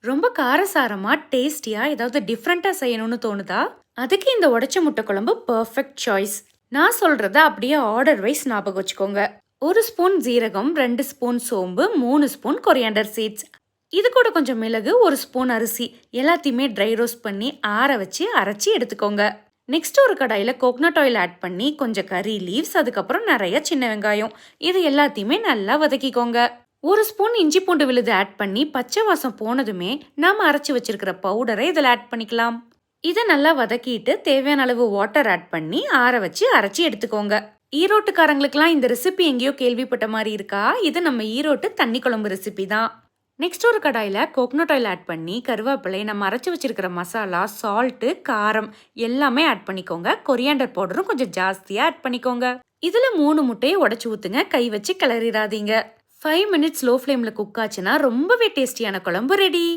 ரொம்ப காரசாரமா, டேஸ்டியா ஏதாவது டிஃப்ரெண்ட்டா செய்யணும்னு தோணுதா? அதுக்கு இந்த உடைச்ச முட்டை குழம்பு பெர்ஃபெக்ட் சாய்ஸ். நான் சொல்றத அப்படியே ஆர்டர் வைஸ் ஞாபகம் வச்சுக்கோங்க. 1 ஸ்பூன் ஜீரகம், 2 ஸ்பூன் சோம்பு, 3 ஸ்பூன் கொரியாண்டர் சீட்ஸ். இது கூட கொஞ்சம் மிளகு, 1 ஸ்பூன் அரிசி எல்லாத்தையுமே ட்ரை ரோஸ்ட் பண்ணி ஆற வச்சு அரைச்சி எடுத்துக்கோங்க. நெக்ஸ்ட் ஒரு கடாயில கோகனட் ஆயில் ஆட் பண்ணி கொஞ்சம் கறி லீவ்ஸ், அதுக்கப்புறம் நிறைய சின்ன வெங்காயம் இது எல்லாத்தையுமே நல்லா வதக்கிக்கோங்க. 1 ஸ்பூன் இஞ்சி பூண்டு விழுது ஆட் பண்ணி பச்சை வாசம் போனதுமே நாம அரைச்சு வச்சிருக்கிற பவுடரை இதில் ஆட் பண்ணிக்கலாம். இதை நல்லா வதக்கிட்டு தேவையான அளவு வாட்டர் ஆட் பண்ணி ஆற வச்சு அரைச்சி எடுத்துக்கோங்க. ஈரோட்டுக்காரங்களுக்குலாம் இந்த ரெசிபி எங்கேயோ கேள்விப்பட்ட மாதிரி இருக்கா? இது நம்ம ஈரோட்டு தண்ணி குழம்பு ரெசிபி தான். நெக்ஸ்ட் ஒரு கடாயில கோகனட் ஆயில் ஆட் பண்ணி கருவேப்பிலை, நம்ம அரைச்சு வச்சிருக்கிற மசாலா, சால்ட்டு, காரம் எல்லாமே ஆட் பண்ணிக்கோங்க. கொரியாண்டர் பவுடரும் கொஞ்சம் ஜாஸ்தியா ஆட் பண்ணிக்கோங்க. இதுல 3 முட்டையை உடைச்சு ஊத்துங்க. கை வச்சு கிளறிடாதீங்க. 5 மினிட்ஸ் லோ ஃப்ளேம்ல குக் ஆச்சுன்னா ரொம்பவே டேஸ்டியான குழம்பு ரெடி.